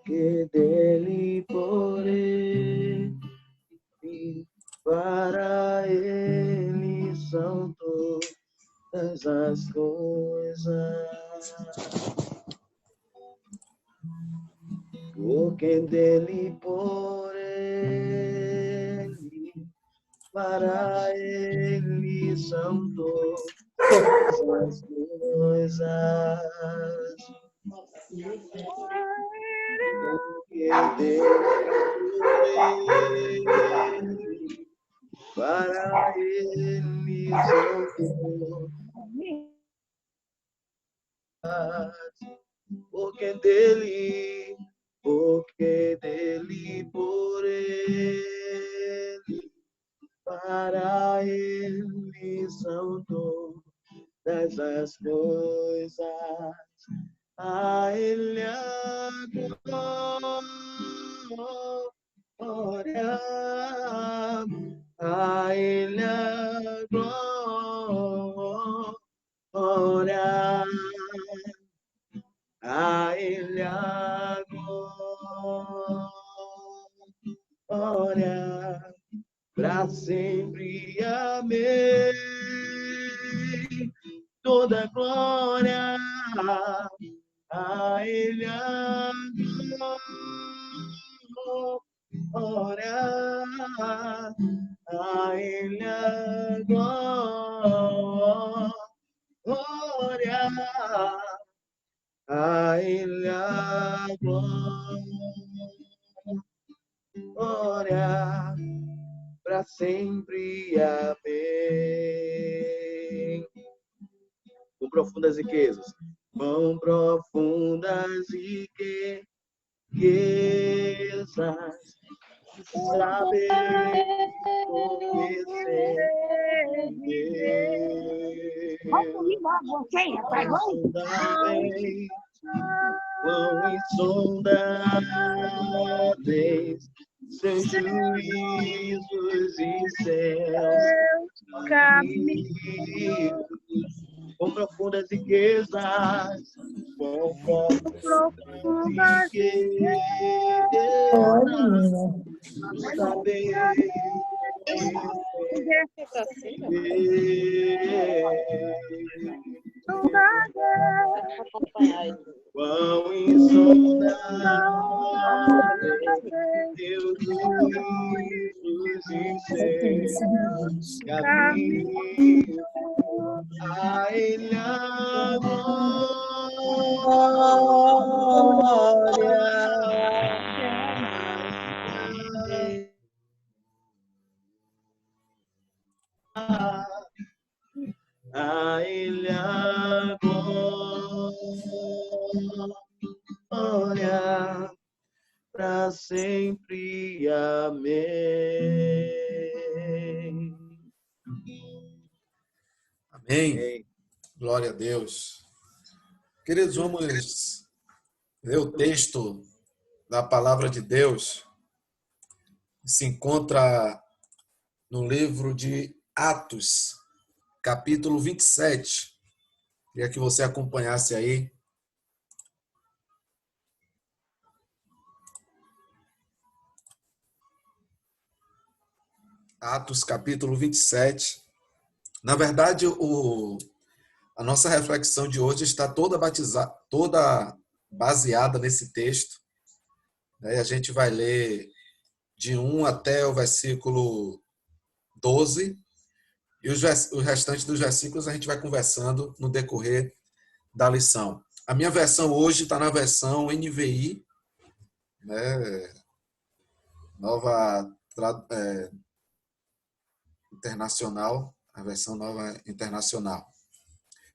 porque dele, por ele, para ele são todas as coisas. Porque dele, por ele, para ele são todas as coisas. Porque dele, para ele são todas. Porque dele, por ele, para ele são todas as coisas. A ele a glória, a ele a glória, a ele a glória, para sempre, amém. Toda glória a ele a glória, a ele a glória, a ele a glória, para sempre, amém. Com profundas riquezas, com profundas riquezas, saber conhecer Deus. Quão insondáveis seus juízos e seus caminhos, com profundas riquezas, com profundas riquezas, saber quão insondáveis teus juízos e seus caminhos, a ele a glória, a ele a glória, para sempre, amém. Amém. Glória a Deus. Queridos, vamos ler o texto da palavra de Deus. Se encontra no livro de Atos, capítulo 27. Queria que você acompanhasse aí. Atos, capítulo 27. Na verdade, a nossa reflexão de hoje está toda baseada nesse texto. A gente vai ler de 1 até o versículo 12. E o restante dos versículos a gente vai conversando no decorrer da lição. A minha versão hoje está na versão NVI, né? Nova Internacional, a versão Nova Internacional.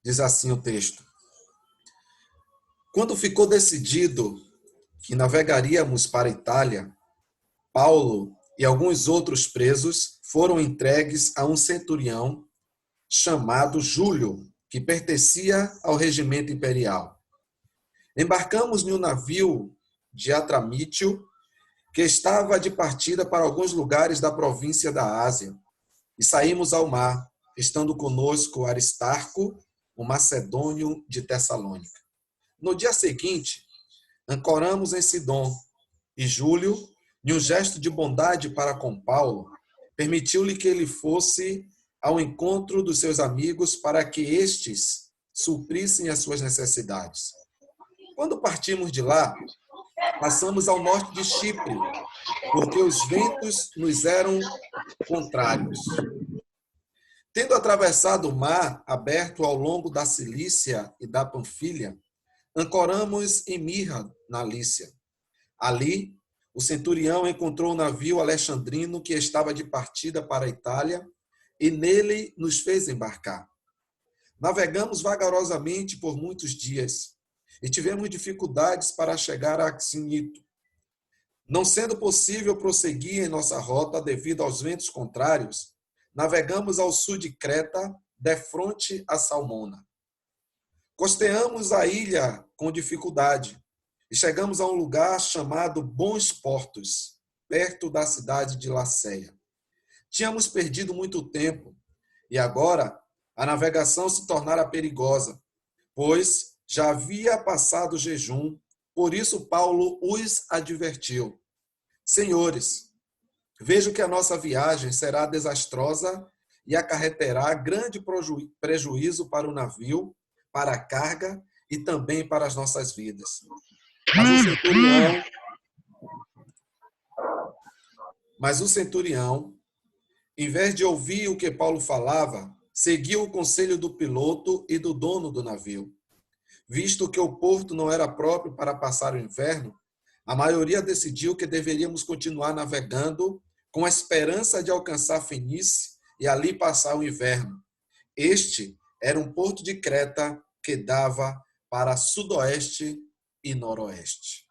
Diz assim o texto: quando ficou decidido que navegaríamos para a Itália, Paulo e alguns outros presos foram entregues a um centurião chamado Júlio, que pertencia ao regimento imperial. Embarcamos em um navio de Atramítio, que estava de partida para alguns lugares da província da Ásia, e saímos ao mar, estando conosco Aristarco, o macedônio de Tessalônica. No dia seguinte, Ancoramos em Sidom, e Júlio, em um gesto de bondade para com Paulo, permitiu-lhe que ele fosse ao encontro dos seus amigos para que estes suprissem as suas necessidades. Quando partimos de lá, passamos ao norte de Chipre, porque os ventos nos eram contrários. Tendo atravessado o mar aberto ao longo da Cilícia e da Panfilha, ancoramos em Mirra, na Lícia. Ali, o centurião encontrou o navio alexandrino que estava de partida para a Itália e nele nos fez embarcar. Navegamos vagarosamente por muitos dias e tivemos dificuldades para chegar a Cnito. Não sendo possível prosseguir em nossa rota devido aos ventos contrários, navegamos ao sul de Creta, defronte a Salmona. Costeamos a ilha com dificuldade e chegamos a um lugar chamado Bons Portos, perto da cidade de Laceia. Tínhamos perdido muito tempo e agora a navegação se tornara perigosa, pois já havia passado o jejum, por isso Paulo os advertiu. Senhores, vejo que a nossa viagem será desastrosa e acarreterá grande prejuízo para o navio, para a carga e também para as nossas vidas. Mas o centurião, em vez de ouvir o que Paulo falava, seguiu o conselho do piloto e do dono do navio. Visto que o porto não era próprio para passar o inverno, a maioria decidiu que deveríamos continuar navegando com a esperança de alcançar Fenícia e ali passar o inverno. Este era um porto de Creta que dava para sudoeste e noroeste.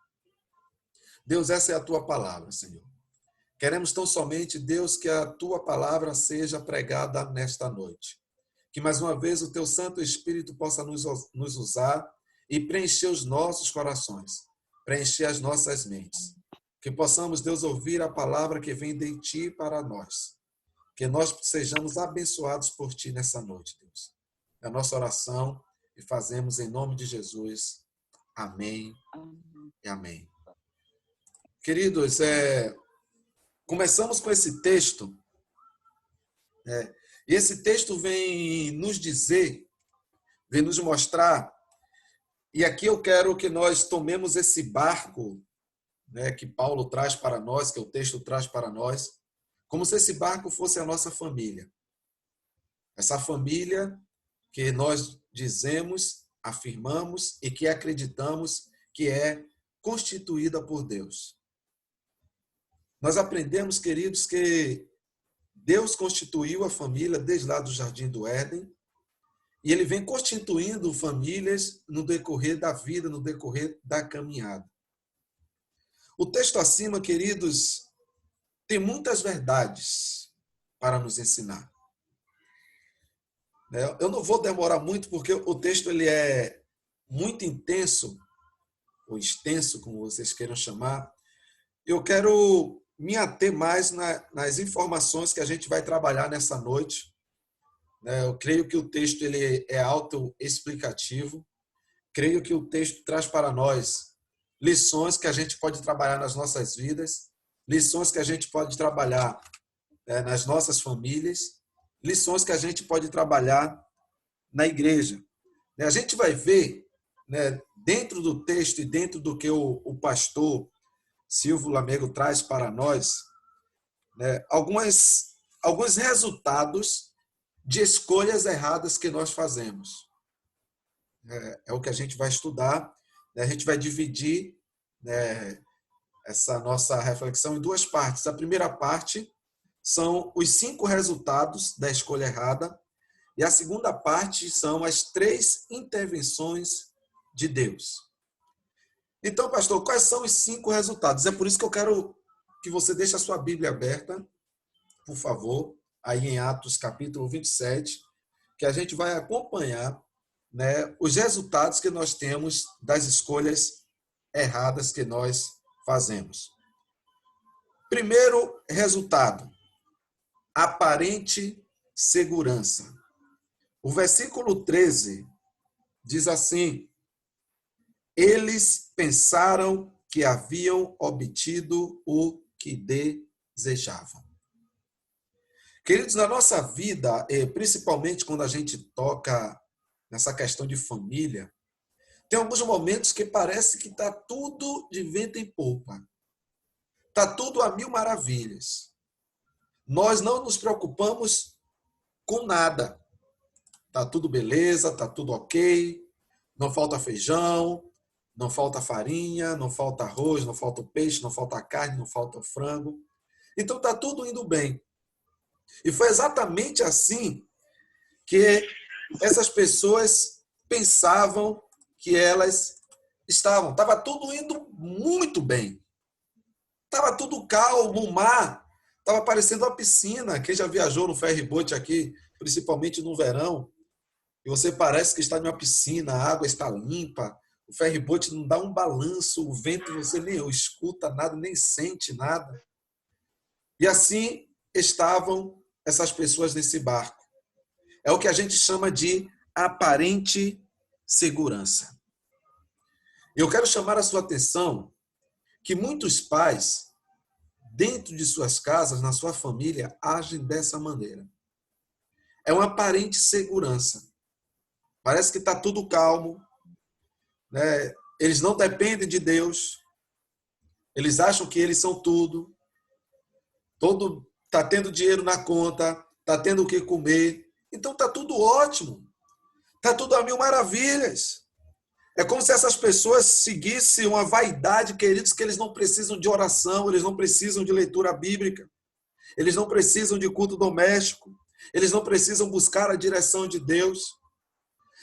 Deus, essa é a tua palavra, Senhor. Queremos tão somente, Deus, que a tua palavra seja pregada nesta noite. Que mais uma vez o teu Santo Espírito possa nos usar e preencher os nossos corações, preencher as nossas mentes. Que possamos, Deus, ouvir a palavra que vem de ti para nós. Que nós sejamos abençoados por ti nessa noite, Deus. É a nossa oração e fazemos em nome de Jesus. Amém e amém. Queridos, começamos com esse texto. E esse texto vem nos dizer, vem nos mostrar, e aqui eu quero que nós tomemos esse barco, né, que Paulo traz para nós, que o texto traz para nós, como se esse barco fosse a nossa família. Essa família que nós dizemos, afirmamos e que acreditamos que é constituída por Deus. Nós aprendemos, queridos, que Deus constituiu a família desde lá do Jardim do Éden e Ele vem constituindo famílias no decorrer da vida, no decorrer da caminhada. O texto acima, queridos, tem muitas verdades para nos ensinar. Eu não vou demorar muito porque o texto ele é muito intenso, ou extenso, como vocês queiram chamar. Eu quero me ater mais nas informações que a gente vai trabalhar nessa noite. Eu creio que o texto ele é autoexplicativo. Creio que o texto traz para nós lições que a gente pode trabalhar nas nossas vidas, lições que a gente pode trabalhar nas nossas famílias, lições que a gente pode trabalhar na igreja. A gente vai ver, dentro do texto e dentro do que o pastor Silvio Lamego traz para nós, alguns resultados de escolhas erradas que nós fazemos. É o que a gente vai estudar. A gente vai dividir essa nossa reflexão em duas partes. A primeira parte são os 5 resultados da escolha errada e a segunda parte são as 3 intervenções de Deus. Então, pastor, quais são os 5 resultados? É por isso que eu quero que você deixe a sua Bíblia aberta, por favor, aí em Atos capítulo 27, que a gente vai acompanhar os resultados que nós temos das escolhas erradas que nós fazemos. Primeiro resultado, aparente segurança. O versículo 13 diz assim: eles pensaram que haviam obtido o que desejavam. Queridos, na nossa vida, principalmente quando a gente toca nessa questão de família, tem alguns momentos que parece que está tudo de vento em popa. Está tudo a mil maravilhas. Nós não nos preocupamos com nada. Está tudo beleza, está tudo ok, não falta feijão, não falta farinha, não falta arroz, não falta peixe, não falta carne, não falta frango. Então está tudo indo bem. E foi exatamente assim que essas pessoas pensavam que elas estavam. Estava tudo indo muito bem. Estava tudo calmo, o mar estava parecendo uma piscina. Quem já viajou no ferry-boat aqui, principalmente no verão, e você parece que está em uma piscina, a água está limpa, o ferry-boat não dá um balanço, o vento você nem escuta nada, nem sente nada. E assim estavam essas pessoas nesse barco. É o que a gente chama de aparente segurança. Eu quero chamar a sua atenção que muitos pais, dentro de suas casas, na sua família, agem dessa maneira. É uma aparente segurança. Parece que está tudo calmo, né? Eles não dependem de Deus, eles acham que eles são tudo, está tendo dinheiro na conta, está tendo o que comer, então está tudo ótimo, está tudo a mil maravilhas. É como se essas pessoas seguissem uma vaidade, queridos, que eles não precisam de oração, eles não precisam de leitura bíblica, eles não precisam de culto doméstico, eles não precisam buscar a direção de Deus.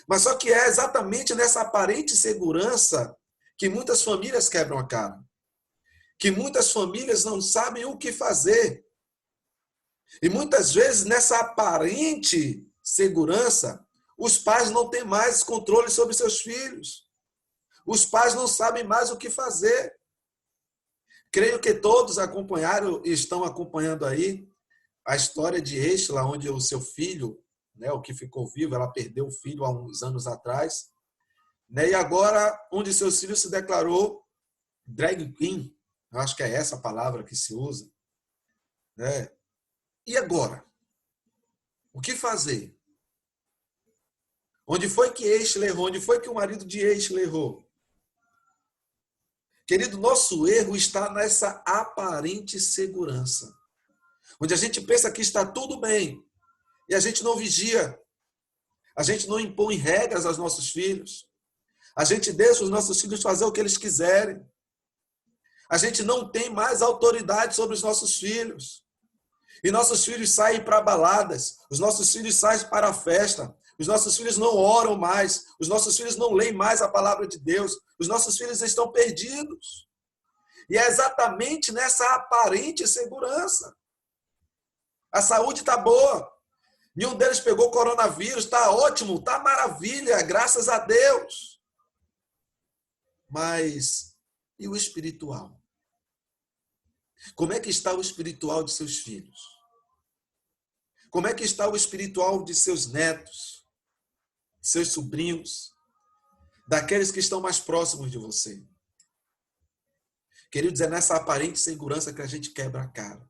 Mas só que é exatamente nessa aparente segurança que muitas famílias quebram a cara, que muitas famílias não sabem o que fazer. E muitas vezes nessa aparente segurança, os pais não têm mais controle sobre seus filhos. Os pais não sabem mais o que fazer. Creio que todos acompanharam e estão acompanhando aí a história de Estela, onde o seu filho, né, o que ficou vivo, ela perdeu o filho há uns anos atrás, né, e agora onde seus filhos se declarou drag queen, eu acho que é essa a palavra que se usa, né? E agora? O que fazer? Onde foi que Estela errou? Onde foi que o marido de Estela errou? Querido, nosso erro está nessa aparente segurança, onde a gente pensa que está tudo bem e a gente não vigia, a gente não impõe regras aos nossos filhos, a gente deixa os nossos filhos fazer o que eles quiserem, a gente não tem mais autoridade sobre os nossos filhos, e nossos filhos saem para baladas, os nossos filhos saem para a festa, os nossos filhos não oram mais, os nossos filhos não leem mais a palavra de Deus, os nossos filhos estão perdidos. E é exatamente nessa aparente segurança. A saúde está boa. Nenhum deles pegou coronavírus, está ótimo, está maravilha, graças a Deus. Mas e o espiritual? Como é que está o espiritual de seus filhos? Como é que está o espiritual de seus netos, seus sobrinhos, daqueles que estão mais próximos de você? Queridos, é nessa aparente segurança que a gente quebra a cara.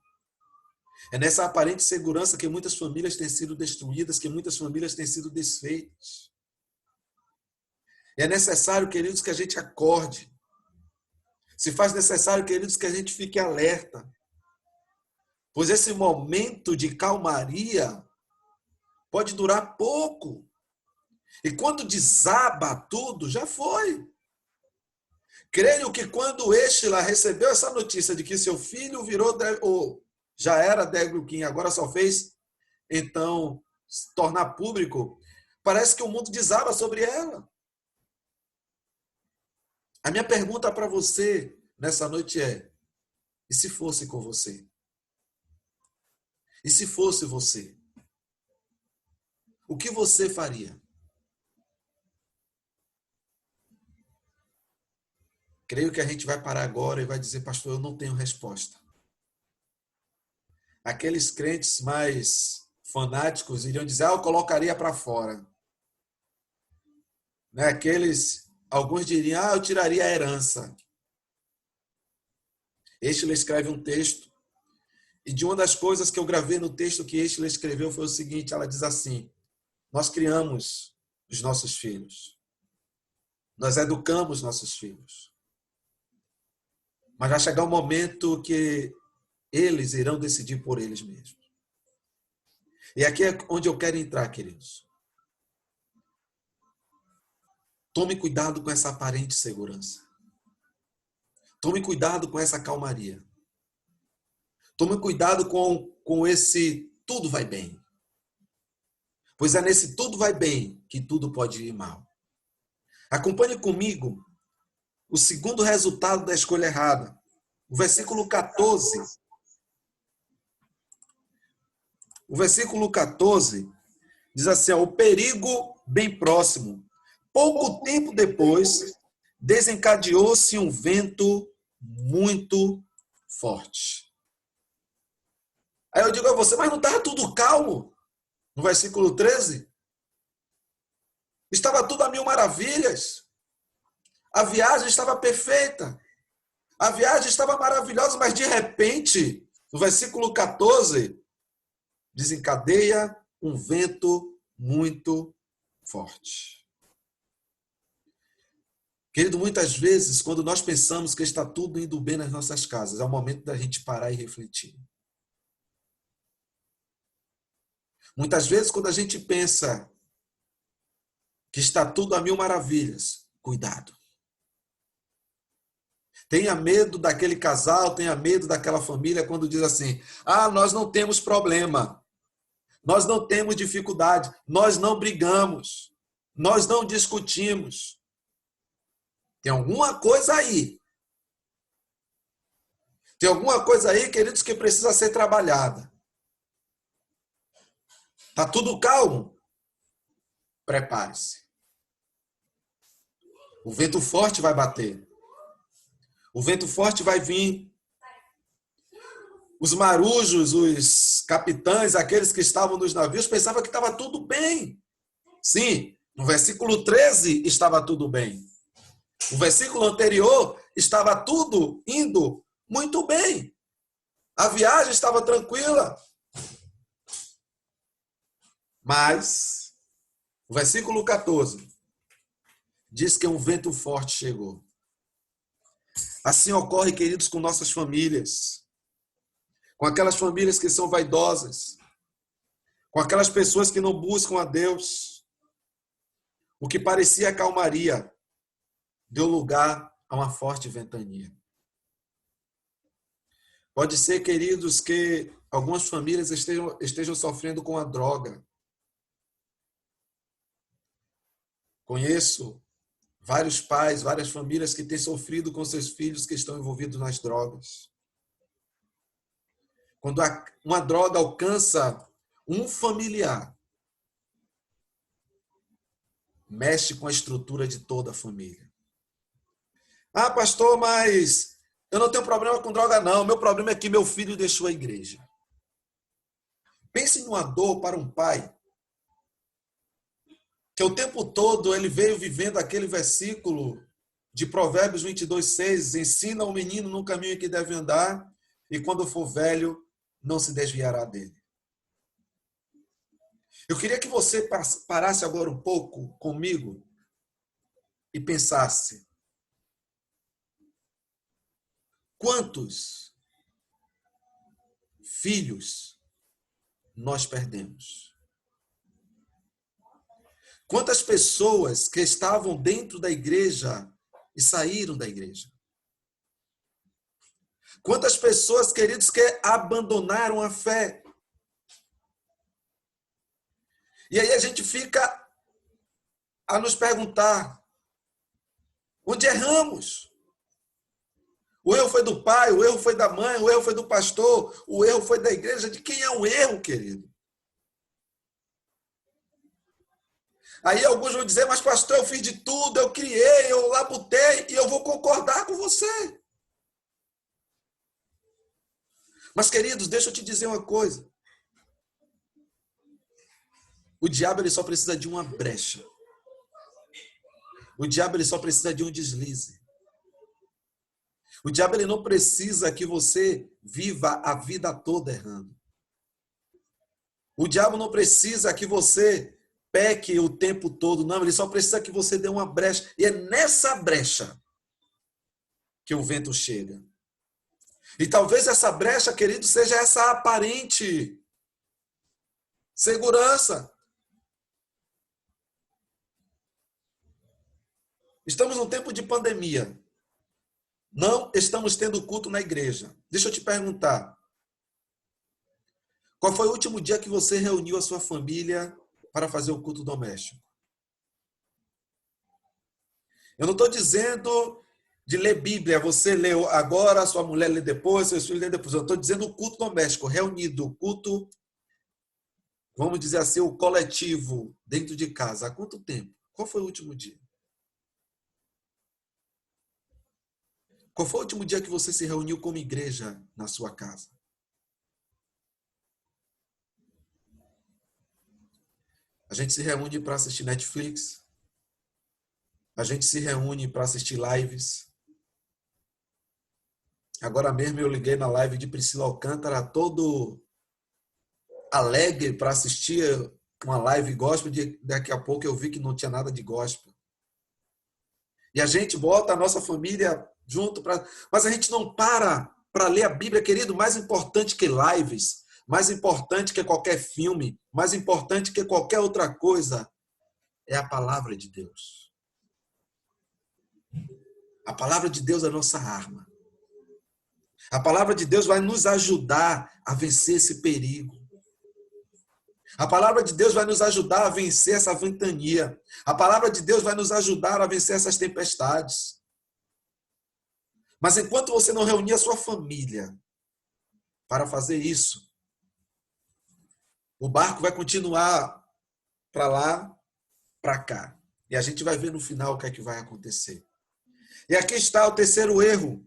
É nessa aparente segurança que muitas famílias têm sido destruídas, que muitas famílias têm sido desfeitas. É necessário, queridos, que a gente acorde. Se faz necessário, queridos, que a gente fique alerta. Pois esse momento de calmaria pode durar pouco. E quando desaba tudo, já foi. Creio que quando Estela recebeu essa notícia de que seu filho virou, ou já era drag queen, agora só fez, então, se tornar público, parece que o mundo desaba sobre ela. A minha pergunta para você nessa noite é: e se fosse com você? E se fosse você? O que você faria? Creio que a gente vai parar agora e vai dizer: pastor, eu não tenho resposta. Aqueles crentes mais fanáticos iriam dizer: eu colocaria para fora. Né? Aqueles Alguns diriam, eu tiraria a herança. Eschtler escreve um texto, e de uma das coisas que eu gravei no texto que Eschtler escreveu foi o seguinte, ela diz assim, nós criamos os nossos filhos, nós educamos nossos filhos, mas vai chegar um momento que eles irão decidir por eles mesmos. E aqui é onde eu quero entrar, queridos. Tome cuidado com essa aparente segurança. Tome cuidado com essa calmaria. Tome cuidado com esse tudo vai bem. Pois é nesse tudo vai bem que tudo pode ir mal. Acompanhe comigo o segundo resultado da escolha errada. O versículo 14. O versículo 14 diz assim, o perigo bem próximo. Pouco tempo depois, desencadeou-se um vento muito forte. Aí eu digo a você, mas não estava tudo calmo? No versículo 13? Estava tudo a mil maravilhas. A viagem estava perfeita. A viagem estava maravilhosa, mas de repente, no versículo 14, desencadeia um vento muito forte. Querido, muitas vezes, quando nós pensamos que está tudo indo bem nas nossas casas, é o momento da gente parar e refletir. Muitas vezes, quando a gente pensa que está tudo a mil maravilhas, cuidado. Tenha medo daquele casal, tenha medo daquela família quando diz assim, nós não temos problema, nós não temos dificuldade, nós não brigamos, nós não discutimos. Tem alguma coisa aí. Tem alguma coisa aí, queridos, que precisa ser trabalhada. Está tudo calmo? Prepare-se. O vento forte vai bater. O vento forte vai vir. Os marujos, os capitães, aqueles que estavam nos navios, pensavam que estava tudo bem. Sim, no versículo 13 estava tudo bem. O versículo anterior estava tudo indo muito bem. A viagem estava tranquila. Mas, o versículo 14 diz que um vento forte chegou. Assim ocorre, queridos, com nossas famílias. Com aquelas famílias que são vaidosas. Com aquelas pessoas que não buscam a Deus. O que parecia calmaria deu lugar a uma forte ventania. Pode ser, queridos, que algumas famílias estejam sofrendo com a droga. Conheço vários pais, várias famílias que têm sofrido com seus filhos que estão envolvidos nas drogas. Quando uma droga alcança um familiar, mexe com a estrutura de toda a família. Pastor, mas eu não tenho problema com droga, não. Meu problema é que meu filho deixou a igreja. Pense numa dor para um pai que o tempo todo ele veio vivendo aquele versículo de Provérbios 22:6, ensina o menino no caminho em que deve andar, e quando for velho, não se desviará dele. Eu queria que você parasse agora um pouco comigo e pensasse, quantos filhos nós perdemos? Quantas pessoas que estavam dentro da igreja e saíram da igreja? Quantas pessoas, queridos, que abandonaram a fé? E aí a gente fica a nos perguntar, onde erramos? O erro foi do pai, o erro foi da mãe, o erro foi do pastor, o erro foi da igreja. De quem é o erro, querido? Aí alguns vão dizer, mas pastor, eu fiz de tudo, eu criei, eu labutei, e eu vou concordar com você. Mas, queridos, deixa eu te dizer uma coisa. O diabo ele só precisa de uma brecha. O diabo ele só precisa de um deslize. O diabo ele não precisa que você viva a vida toda errando. O diabo não precisa que você peque o tempo todo, não. Ele só precisa que você dê uma brecha. E é nessa brecha que o vento chega. E talvez essa brecha, querido, seja essa aparente segurança. Estamos num tempo de pandemia. Não estamos tendo culto na igreja. Deixa eu te perguntar. Qual foi o último dia que você reuniu a sua família para fazer o culto doméstico? Eu não estou dizendo de ler Bíblia. Você lê agora, sua mulher lê depois, seus filhos lê depois. Eu estou dizendo o culto doméstico, reunido, o culto, vamos dizer assim, o coletivo dentro de casa. Há quanto tempo? Qual foi o último dia? Qual foi o último dia que você se reuniu como igreja na sua casa? A gente se reúne para assistir Netflix. A gente se reúne para assistir lives. Agora mesmo eu liguei na live de Priscila Alcântara, todo alegre para assistir uma live gospel. Daqui a pouco eu vi que não tinha nada de gospel. E a gente bota a nossa família junto, mas a gente não para ler a Bíblia, querido. Mais importante que lives, mais importante que qualquer filme, mais importante que qualquer outra coisa, é a palavra de Deus. A palavra de Deus é a nossa arma. A palavra de Deus vai nos ajudar a vencer esse perigo. A palavra de Deus vai nos ajudar a vencer essa ventania. A palavra de Deus vai nos ajudar a vencer essas tempestades. Mas enquanto você não reunir a sua família para fazer isso, o barco vai continuar para lá, para cá. E a gente vai ver no final o que é que vai acontecer. E aqui está o terceiro erro,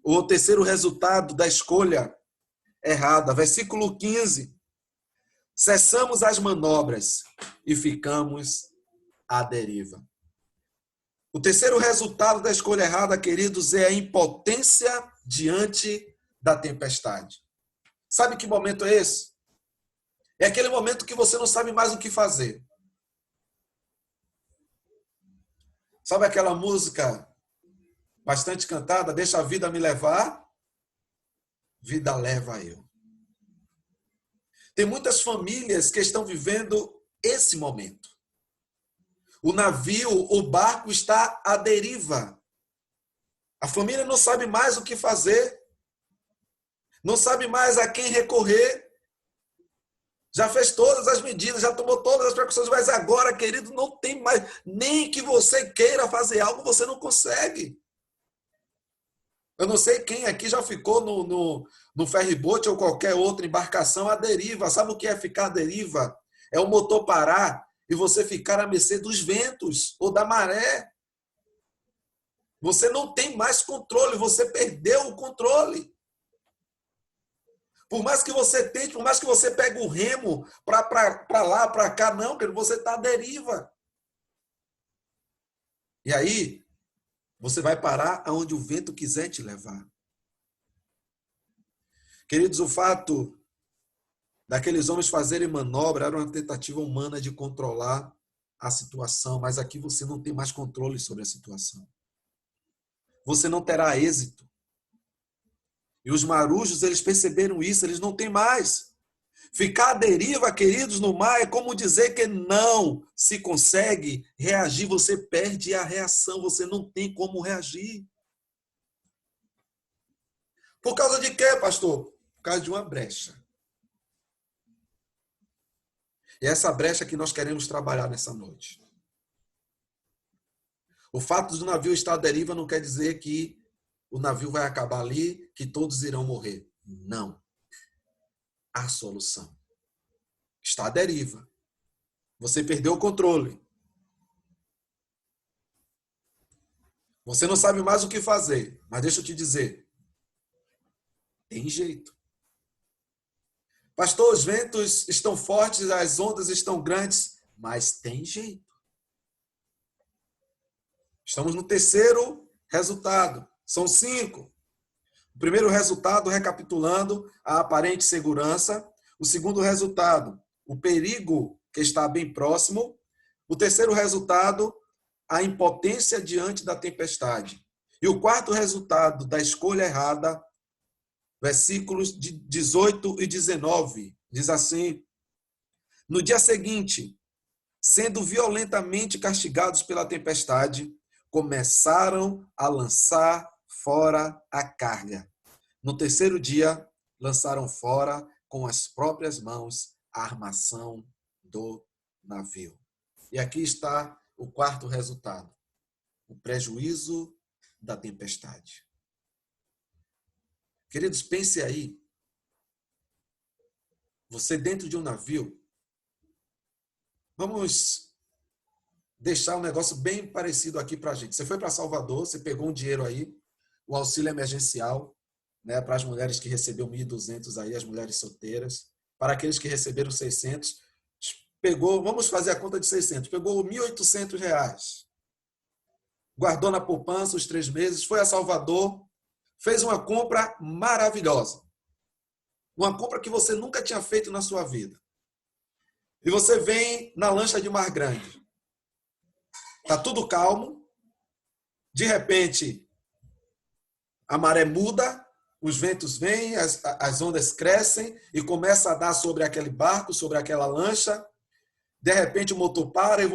o terceiro resultado da escolha errada. Versículo 15. Cessamos as manobras e ficamos à deriva. O terceiro resultado da escolha errada, queridos, é a impotência diante da tempestade. Sabe que momento é esse? É aquele momento que você não sabe mais o que fazer. Sabe aquela música bastante cantada? Deixa a vida me levar, vida leva eu. Tem muitas famílias que estão vivendo esse momento. O navio, o barco está à deriva. A família não sabe mais o que fazer. Não sabe mais a quem recorrer. Já fez todas as medidas, já tomou todas as precauções, mas agora, querido, não tem mais. Nem que você queira fazer algo, você não consegue. Eu não sei quem aqui já ficou no ferryboat ou qualquer outra embarcação à deriva. Sabe o que é ficar à deriva? É o motor parar e você ficar à mercê dos ventos ou da maré. Você não tem mais controle, você perdeu o controle. Por mais que você tente, por mais que você pegue o remo para lá, para cá, não, porque você está à deriva. E aí, você vai parar aonde o vento quiser te levar. Queridos, o fato daqueles homens fazerem manobra era uma tentativa humana de controlar a situação, mas aqui você não tem mais controle sobre a situação. Você não terá êxito. E os marujos, eles perceberam isso, eles não têm mais. Ficar à deriva, queridos, no mar é como dizer que não se consegue reagir, você perde a reação, você não tem como reagir. Por causa de quê, pastor? Por causa de uma brecha. E é essa brecha que nós queremos trabalhar nessa noite. O fato do navio estar à deriva não quer dizer que o navio vai acabar ali, que todos irão morrer. Não. Há solução. Está à deriva. Você perdeu o controle. Você não sabe mais o que fazer. Mas deixa eu te dizer. Tem jeito. Pastor, os ventos estão fortes, as ondas estão grandes, mas tem jeito. Estamos no terceiro resultado. São 5. O primeiro resultado, recapitulando, a aparente segurança. O segundo resultado, o perigo que está bem próximo. O terceiro resultado, a impotência diante da tempestade. E o quarto resultado da escolha errada, versículos de 18 e 19, diz assim: no dia seguinte, sendo violentamente castigados pela tempestade, começaram a lançar fora a carga. No terceiro dia, lançaram fora com as próprias mãos a armação do navio. E aqui está o quarto resultado: o prejuízo da tempestade. Queridos, pense aí. Você dentro de um navio. Vamos deixar um negócio bem parecido aqui para a gente. Você foi para Salvador, você pegou um dinheiro aí, o auxílio emergencial, né, para as mulheres que receberam 1.200 aí, as mulheres solteiras, para aqueles que receberam 600, pegou, vamos fazer a conta de 600, pegou 1.800 reais, guardou na poupança os 3 meses, foi a Salvador, fez uma compra maravilhosa, uma compra que você nunca tinha feito na sua vida. E você vem na lancha de Mar Grande. Está tudo calmo. De repente, a maré muda, os ventos vêm, as ondas crescem e começa a dar sobre aquele barco, sobre aquela lancha. De repente, o motor para e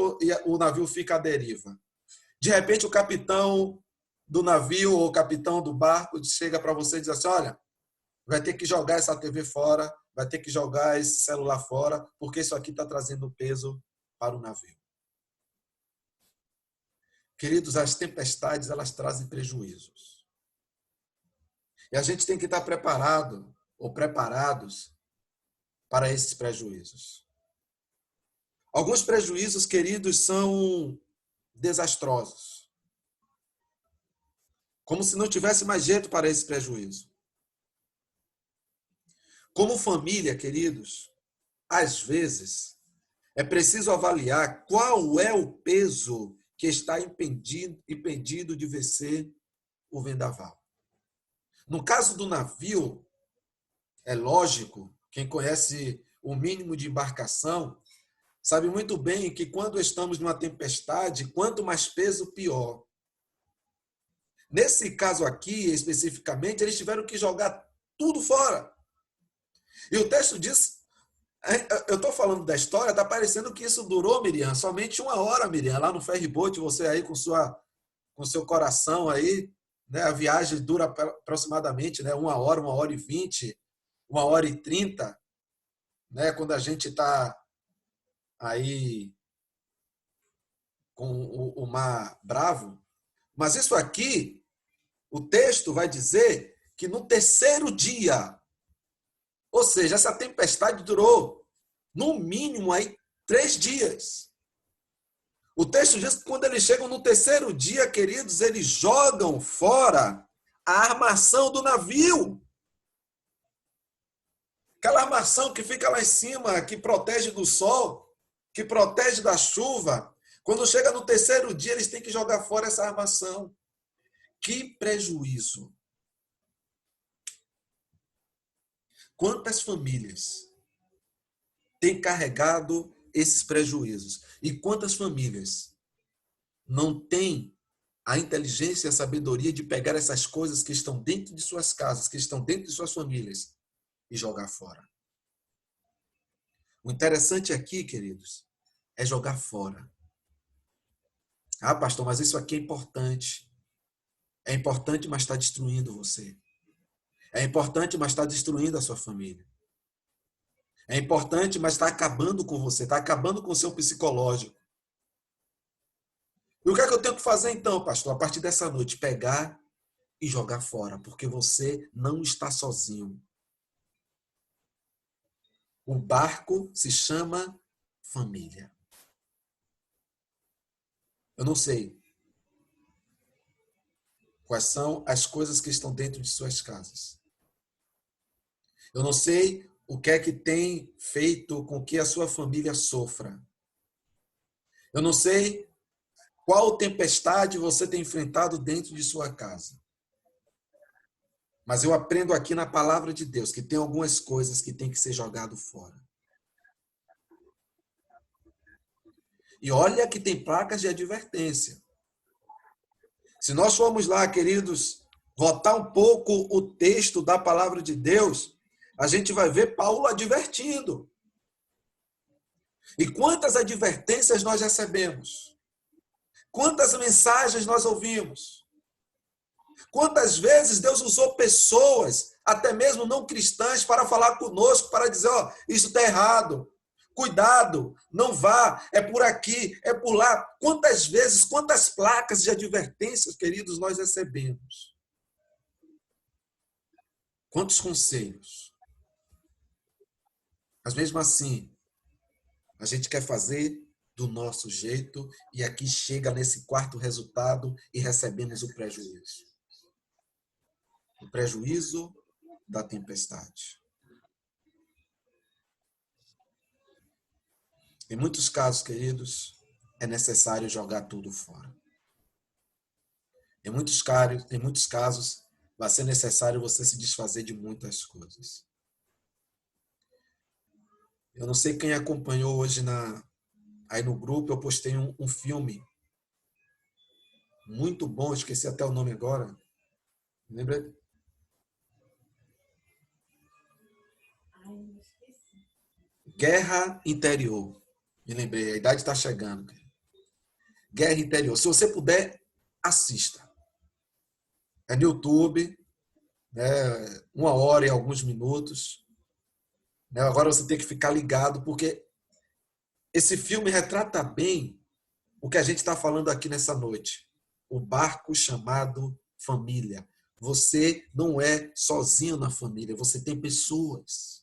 o navio fica à deriva. De repente, o capitão do navio ou o capitão do barco chega para você e diz assim: olha, vai ter que jogar essa TV fora, vai ter que jogar esse celular fora, porque isso aqui está trazendo peso para o navio. Queridos, as tempestades, elas trazem prejuízos. E a gente tem que estar preparado ou preparados para esses prejuízos. Alguns prejuízos, queridos, são desastrosos. Como se não tivesse mais jeito para esse prejuízo. Como família, queridos, às vezes, é preciso avaliar qual é o peso que está impedido de vencer o vendaval. No caso do navio, é lógico, quem conhece o mínimo de embarcação, sabe muito bem que quando estamos numa tempestade, quanto mais peso, pior. Nesse caso aqui, especificamente, eles tiveram que jogar tudo fora. E o texto diz, eu estou falando da história, está parecendo que isso durou, Miriam, somente 1 hora, Miriam, lá no ferryboat, você aí com seu coração aí, né, a viagem dura aproximadamente, né, 1 hora, 1h20, 1h30, né, quando a gente está aí com o mar bravo. Mas isso aqui, o texto vai dizer que no terceiro dia, ou seja, essa tempestade durou, no mínimo, aí 3 dias. O texto diz que quando eles chegam no terceiro dia, queridos, eles jogam fora a armação do navio. Aquela armação que fica lá em cima, que protege do sol, que protege da chuva. Quando chega no terceiro dia, eles têm que jogar fora essa armação. Que prejuízo! Quantas famílias têm carregado esses prejuízos? E quantas famílias não têm a inteligência e a sabedoria de pegar essas coisas que estão dentro de suas casas, que estão dentro de suas famílias, e jogar fora? O interessante aqui, queridos, é jogar fora. Ah, pastor, mas isso aqui é importante. É importante, mas está destruindo você. É importante, mas está destruindo a sua família. É importante, mas está acabando com você, está acabando com o seu psicológico. E o que é que eu tenho que fazer então, pastor? A partir dessa noite, pegar e jogar fora, porque você não está sozinho. O barco se chama família. Eu não sei quais são as coisas que estão dentro de suas casas. Eu não sei o que é que tem feito com que a sua família sofra. Eu não sei Qual tempestade você tem enfrentado dentro de sua casa? Mas eu aprendo aqui na palavra de Deus que tem algumas coisas que tem que ser jogado fora. E olha que tem placas de advertência. Se nós formos lá, queridos, votar um pouco o texto da palavra de Deus, a gente vai ver Paulo advertindo. E quantas advertências nós recebemos? Quantas mensagens nós ouvimos? Quantas vezes Deus usou pessoas, até mesmo não cristãs, para falar conosco, para dizer, ó, isso está errado. Cuidado, não vá, é por aqui, é por lá. Quantas vezes, quantas placas de advertências, queridos, nós recebemos? Quantos conselhos? Mas mesmo assim, a gente quer fazer do nosso jeito e aqui chega nesse quarto resultado e recebemos o prejuízo. O prejuízo da tempestade. Em muitos casos, queridos, é necessário jogar tudo fora. Em muitos casos, vai ser necessário você se desfazer de muitas coisas. Eu não sei quem acompanhou hoje aí no grupo, eu postei um filme muito bom, esqueci até o nome agora. Lembra? Guerra Interior. Me lembrei, a idade está chegando. Guerra Interior. Se você puder, assista. É no YouTube, né, 1 hora e alguns minutos. Né, agora você tem que ficar ligado, porque esse filme retrata bem o que a gente está falando aqui nessa noite. O barco chamado família. Você não é sozinho na família, você tem pessoas.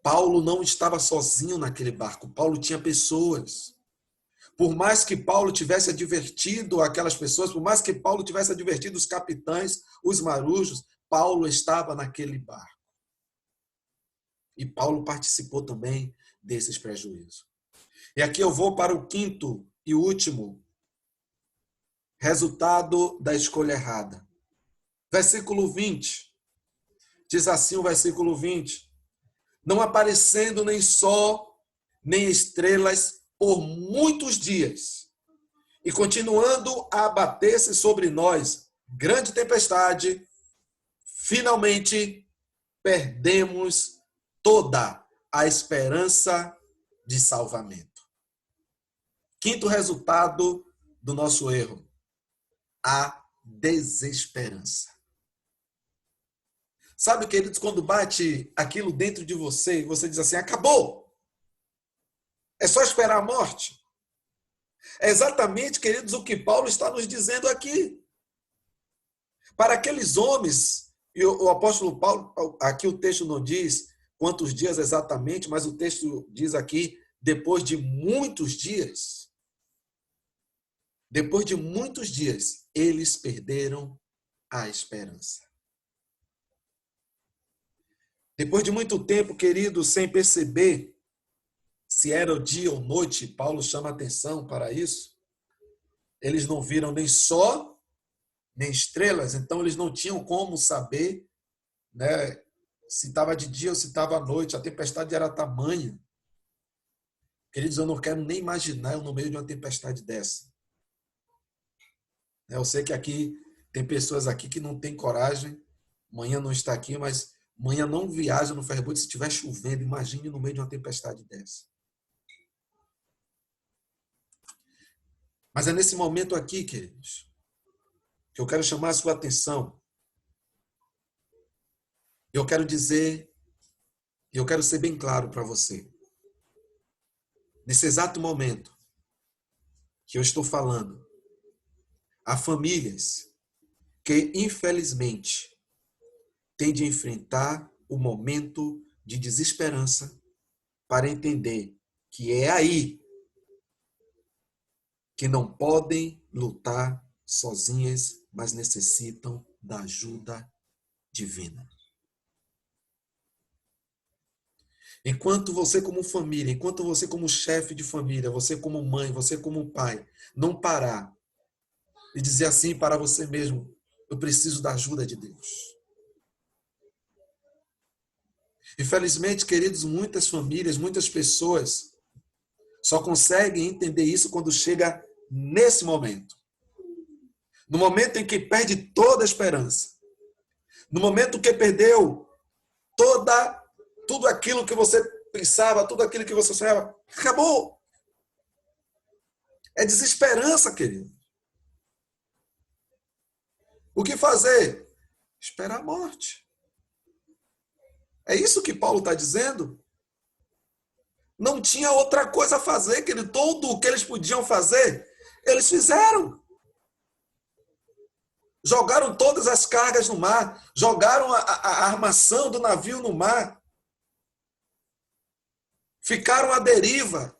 Paulo não estava sozinho naquele barco, Paulo tinha pessoas. Por mais que Paulo tivesse advertido aquelas pessoas, por mais que Paulo tivesse advertido os capitães, os marujos, Paulo estava naquele barco. E Paulo participou também desses prejuízos. E aqui eu vou para o quinto e último resultado da escolha errada. Versículo 20. Diz assim o versículo 20. Não aparecendo nem sol, nem estrelas por muitos dias. E continuando a abater-se sobre nós grande tempestade, finalmente perdemos toda a esperança de salvamento. Quinto resultado do nosso erro: a desesperança. Sabe, queridos, quando bate aquilo dentro de você e você diz assim, acabou, é só esperar a morte. É exatamente, queridos, o que Paulo está nos dizendo aqui. Para aqueles homens, e o apóstolo Paulo, aqui o texto não diz quantos dias exatamente, mas o texto diz aqui, depois de muitos dias, eles perderam a esperança. Depois de muito tempo, queridos, sem perceber se era o dia ou noite, Paulo chama atenção para isso. Eles não viram nem sol, nem estrelas, então eles não tinham como saber, né, se estava de dia ou se estava à noite. A tempestade era tamanha. Queridos, eu não quero nem imaginar eu no meio de uma tempestade dessa. Eu sei que aqui tem pessoas aqui que não têm coragem. Manhã não está aqui, mas manhã não viaja no ferryboat se estiver chovendo. Imagine no meio de uma tempestade dessa. Mas é nesse momento aqui, queridos, que eu quero chamar a sua atenção. Eu quero dizer, eu quero ser bem claro para você. Nesse exato momento que eu estou falando, há famílias que, infelizmente, têm de enfrentar o momento de desesperança para entender que é aí que não podem lutar sozinhas, mas necessitam da ajuda divina. Enquanto você como família, enquanto você como chefe de família, você como mãe, você como pai, não parar e dizer assim para você mesmo, eu preciso da ajuda de Deus. Infelizmente, queridos, muitas famílias, muitas pessoas só conseguem entender isso quando chega nesse momento. No momento em que perde toda a esperança. No momento que perdeu tudo aquilo que você pensava, tudo aquilo que você sonhava, acabou. É desesperança, querido. O que fazer? Esperar a morte. É isso que Paulo está dizendo? Não tinha outra coisa a fazer, querido. Tudo o que eles podiam fazer, eles fizeram. Jogaram todas as cargas no mar, jogaram a armação do navio no mar, ficaram à deriva.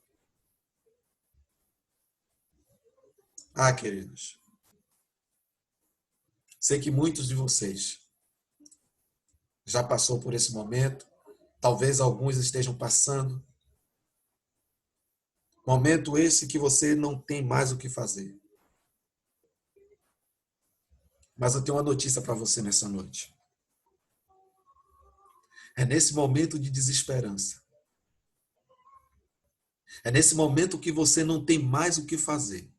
Ah, queridos, sei que muitos de vocês já passou por esse momento, talvez alguns estejam passando. Momento esse que você não tem mais o que fazer. Mas eu tenho uma notícia para você nessa noite. É nesse momento de desesperança. É nesse momento que você não tem mais o que fazer.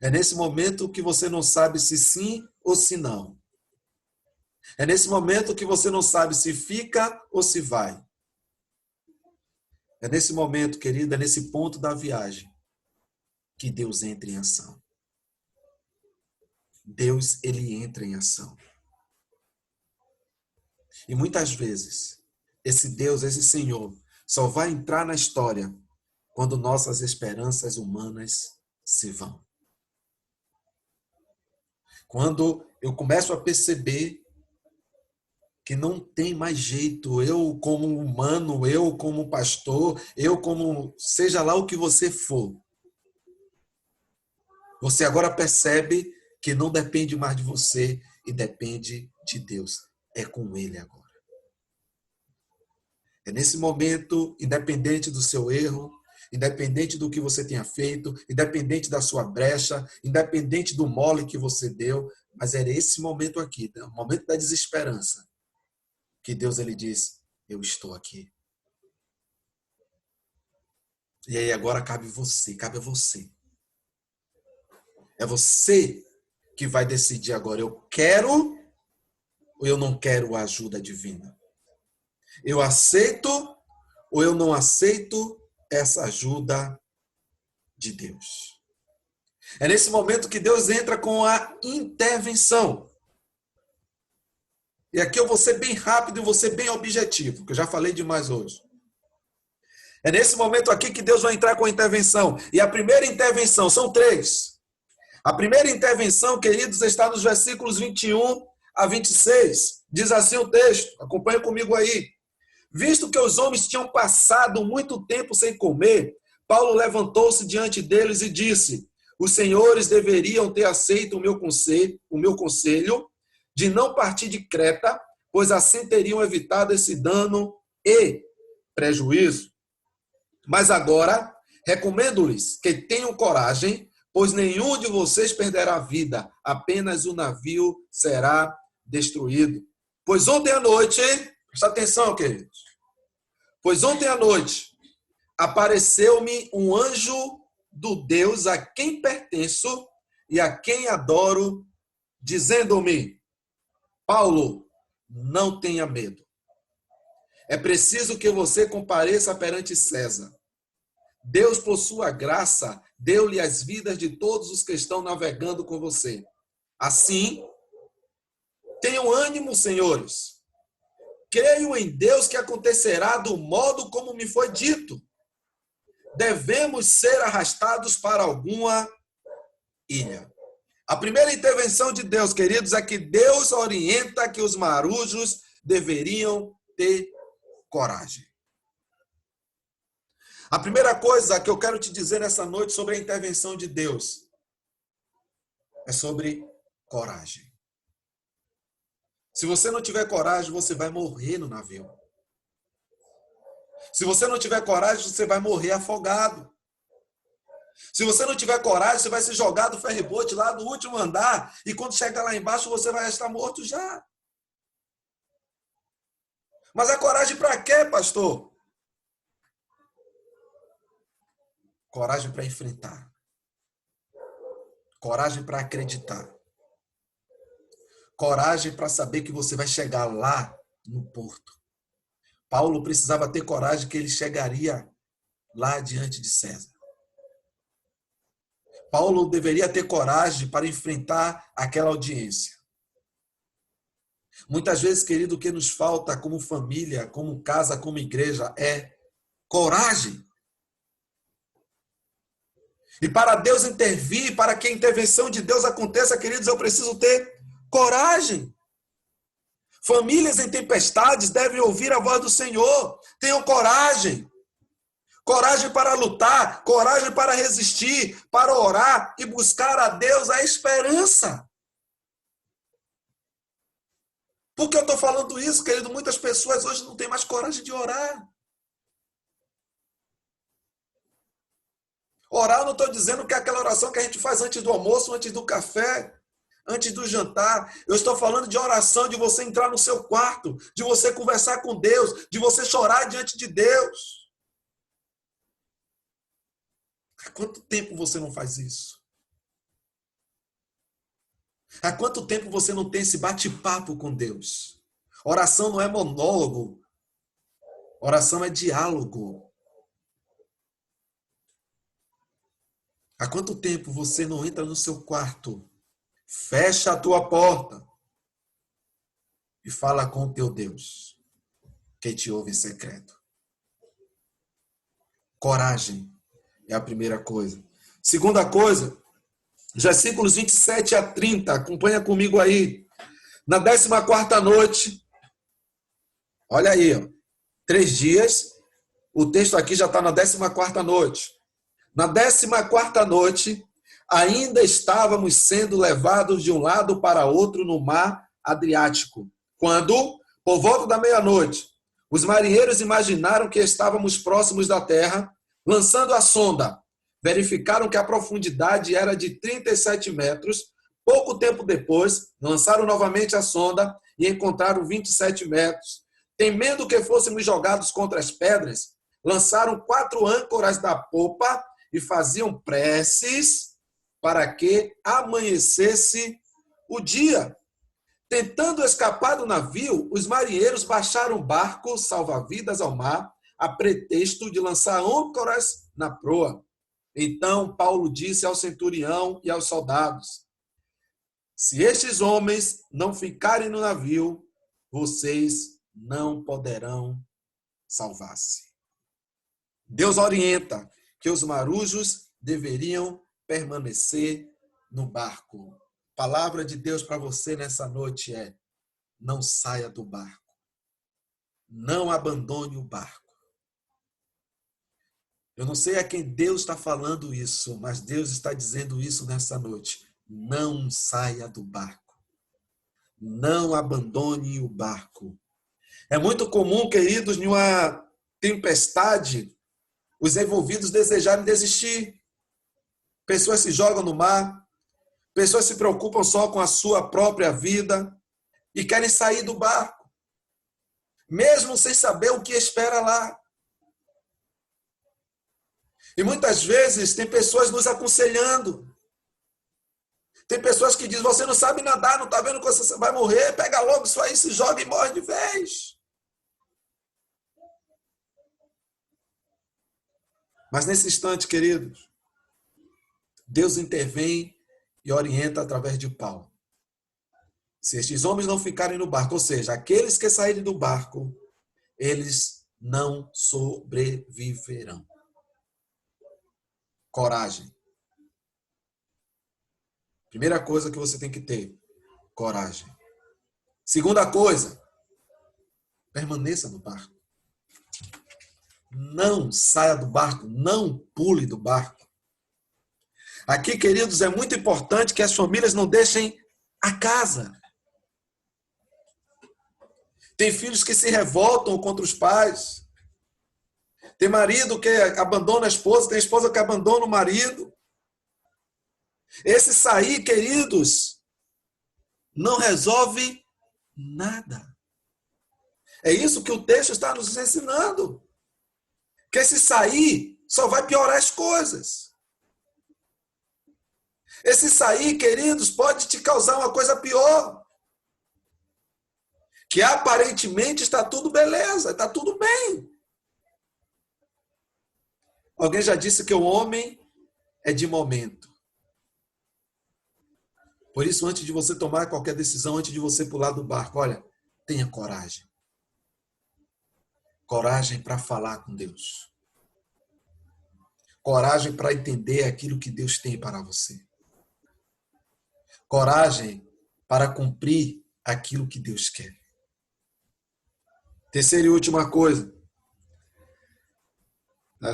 É nesse momento que você não sabe se sim ou se não. É nesse momento que você não sabe se fica ou se vai. É nesse momento, querida, é nesse ponto da viagem que Deus entra em ação. Deus, ele entra em ação. E muitas vezes, esse Deus, esse Senhor, só vai entrar na história quando nossas esperanças humanas se vão. Quando eu começo a perceber que não tem mais jeito, eu como humano, eu como pastor, eu como seja lá o que você for, você agora percebe que não depende mais de você e depende de Deus. É com Ele agora. É nesse momento, independente do seu erro, independente do que você tenha feito, independente da sua brecha, independente do mole que você deu, mas era esse momento aqui, o momento da desesperança, que Deus ele diz, eu estou aqui. E aí agora cabe a você. É você que vai decidir agora, eu quero ou eu não quero a ajuda divina? Eu aceito ou eu não aceito essa ajuda de Deus? É nesse momento que Deus entra com a intervenção. E aqui eu vou ser bem rápido e vou ser bem objetivo, que eu já falei demais hoje. É nesse momento aqui que Deus vai entrar com a intervenção. E a primeira intervenção, são três. A primeira intervenção, queridos, está nos versículos 21 a 26. Diz assim o texto, acompanha comigo aí. Visto que os homens tinham passado muito tempo sem comer, Paulo levantou-se diante deles e disse, os senhores deveriam ter aceito o meu conselho de não partir de Creta, pois assim teriam evitado esse dano e prejuízo. Mas agora, recomendo-lhes que tenham coragem, pois nenhum de vocês perderá a vida, apenas o navio será destruído. Pois ontem à noite, presta atenção, queridos, pois ontem à noite apareceu-me um anjo do Deus a quem pertenço e a quem adoro, dizendo-me, Paulo, não tenha medo. É preciso que você compareça perante César. Deus, por sua graça, deu-lhe as vidas de todos os que estão navegando com você. Assim, tenham ânimo, senhores. Creio em Deus que acontecerá do modo como me foi dito. Devemos ser arrastados para alguma ilha. A primeira intervenção de Deus, queridos, é que Deus orienta que os marujos deveriam ter coragem. A primeira coisa que eu quero te dizer nessa noite sobre a intervenção de Deus é sobre coragem. Se você não tiver coragem, você vai morrer no navio. Se você não tiver coragem, você vai morrer afogado. Se você não tiver coragem, você vai se jogar do ferry-boat lá do último andar e quando chegar lá embaixo você vai estar morto já. Mas a coragem para quê, pastor? Coragem para enfrentar. Coragem para acreditar. Coragem para saber que você vai chegar lá no porto. Paulo precisava ter coragem que ele chegaria lá diante de César. Paulo deveria ter coragem para enfrentar aquela audiência. Muitas vezes, querido, o que nos falta como família, como casa, como igreja é coragem. E para Deus intervir, para que a intervenção de Deus aconteça, queridos, eu preciso ter coragem. Famílias em tempestades devem ouvir a voz do Senhor. Tenham coragem. Coragem para lutar, coragem para resistir, para orar e buscar a Deus a esperança. Por que eu estou falando isso, querido? Muitas pessoas hoje não têm mais coragem de orar. Orar, eu não estou dizendo que é aquela oração que a gente faz antes do almoço, antes do café, antes do jantar. Eu estou falando de oração, de você entrar no seu quarto, de você conversar com Deus, de você chorar diante de Deus. Há quanto tempo você não faz isso? Há quanto tempo você não tem esse bate-papo com Deus? Oração não é monólogo. Oração é diálogo. Há quanto tempo você não entra no seu quarto, fecha a tua porta e fala com o teu Deus, que te ouve em secreto? Coragem é a primeira coisa. Segunda coisa, versículos 27 a 30, acompanha comigo aí. Na 14ª noite, olha aí, ó, 3 dias, o texto aqui já está na 14ª noite. Na 14ª noite, ainda estávamos sendo levados de um lado para outro no mar Adriático, quando, por volta da meia-noite, os marinheiros imaginaram que estávamos próximos da terra, lançando a sonda. Verificaram que a profundidade era de 37 metros. Pouco tempo depois, lançaram novamente a sonda e encontraram 27 metros. Temendo que fôssemos jogados contra as pedras, lançaram 4 âncoras da popa e faziam preces para que amanhecesse o dia. Tentando escapar do navio, os marinheiros baixaram o barco salva-vidas ao mar, a pretexto de lançar âncoras na proa. Então Paulo disse ao centurião e aos soldados: se estes homens não ficarem no navio, vocês não poderão salvar-se. Deus orienta que os marujos deveriam permanecer no barco. A palavra de Deus para você nessa noite é: não saia do barco. Não abandone o barco. Eu não sei a quem Deus está falando isso, mas Deus está dizendo isso nessa noite. Não saia do barco. Não abandone o barco. É muito comum, queridos, em uma tempestade, os envolvidos desejarem desistir. Pessoas se jogam no mar, pessoas se preocupam só com a sua própria vida e querem sair do barco, mesmo sem saber o que espera lá. E muitas vezes tem pessoas nos aconselhando. Tem pessoas que dizem: você não sabe nadar, não está vendo que você vai morrer, pega logo isso aí, se joga e morre de vez. Mas nesse instante, queridos, Deus intervém e orienta através de Paulo. Se estes homens não ficarem no barco, ou seja, aqueles que saírem do barco, eles não sobreviverão. Coragem. Primeira coisa que você tem que ter, coragem. Segunda coisa, permaneça no barco. Não saia do barco, não pule do barco. Aqui, queridos, é muito importante que as famílias não deixem a casa. Tem filhos que se revoltam contra os pais. Tem marido que abandona a esposa, tem esposa que abandona o marido. Esse sair, queridos, não resolve nada. É isso que o texto está nos ensinando. Que esse sair só vai piorar as coisas. Esse sair, queridos, pode te causar uma coisa pior. Que aparentemente está tudo beleza, está tudo bem. Alguém já disse que o homem é de momento. Por isso, antes de você tomar qualquer decisão, antes de você pular do barco, olha, tenha coragem. Coragem para falar com Deus. Coragem para entender aquilo que Deus tem para você. Coragem para cumprir aquilo que Deus quer. Terceira e última coisa,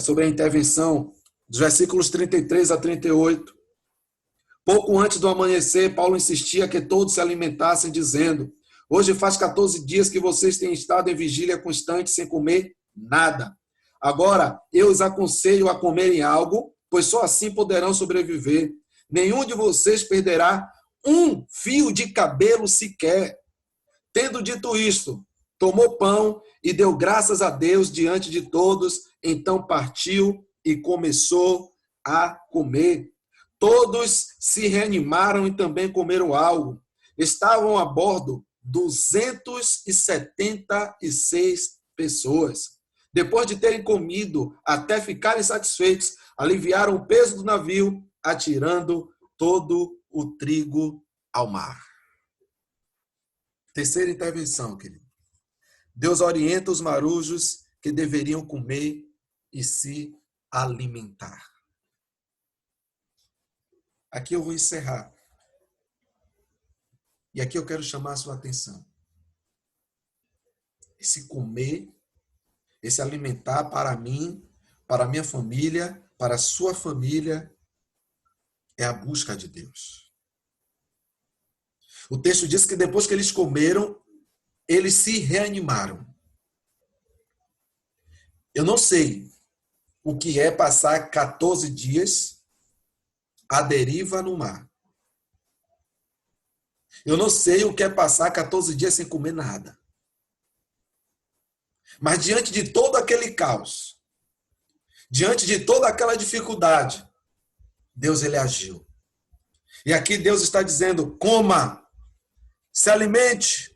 sobre a intervenção, dos versículos 33 a 38. Pouco antes do amanhecer, Paulo insistia que todos se alimentassem, dizendo: hoje faz 14 dias que vocês têm estado em vigília constante sem comer nada. Agora, eu os aconselho a comerem algo, pois só assim poderão sobreviver. Nenhum de vocês perderá um fio de cabelo sequer. Tendo dito isto, tomou pão e deu graças a Deus diante de todos, então partiu e começou a comer. Todos se reanimaram e também comeram algo. Estavam a bordo 276 pessoas. Depois de terem comido até ficarem satisfeitos, aliviaram o peso do navio, atirando todo o trigo ao mar. Terceira intervenção, querido. Deus orienta os marujos que deveriam comer e se alimentar. Aqui eu vou encerrar. E aqui eu quero chamar a sua atenção. Esse comer, esse alimentar para mim, para a minha família, para a sua família, é a busca de Deus. O texto diz que depois que eles comeram, eles se reanimaram. Eu não sei o que é passar 14 dias à deriva no mar. Eu não sei o que é passar 14 dias sem comer nada. Mas diante de todo aquele caos, diante de toda aquela dificuldade, Deus ele agiu. E aqui Deus está dizendo: coma, se alimente.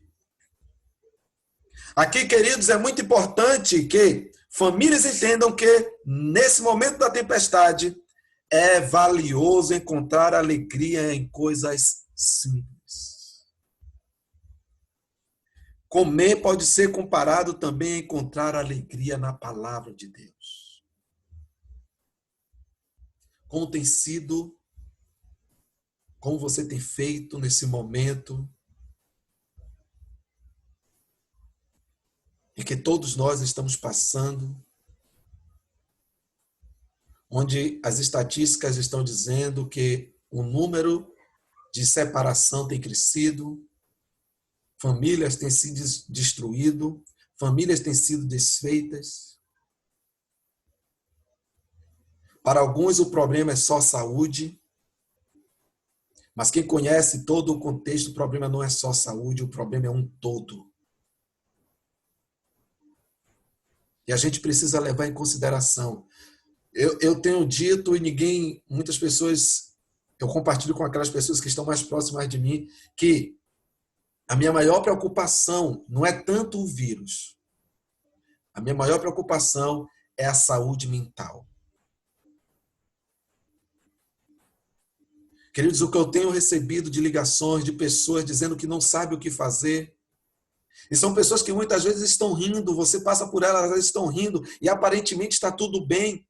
Aqui, queridos, é muito importante que famílias entendam que nesse momento da tempestade é valioso encontrar alegria em coisas simples. Comer pode ser comparado também a encontrar alegria na palavra de Deus. Como tem sido, como você tem feito nesse momento em que todos nós estamos passando, onde as estatísticas estão dizendo que o número de separação tem crescido, famílias têm sido destruídas, famílias têm sido desfeitas. Para alguns o problema é só saúde, mas quem conhece todo o contexto, o problema não é só saúde, o problema é um todo. E a gente precisa levar em consideração. Eu tenho dito e muitas pessoas, eu compartilho com aquelas pessoas que estão mais próximas de mim, que a minha maior preocupação não é tanto o vírus. A minha maior preocupação é a saúde mental. Queridos, o que eu tenho recebido de ligações de pessoas dizendo que não sabem o que fazer, e são pessoas que muitas vezes estão rindo, você passa por elas, elas estão rindo, e aparentemente está tudo bem.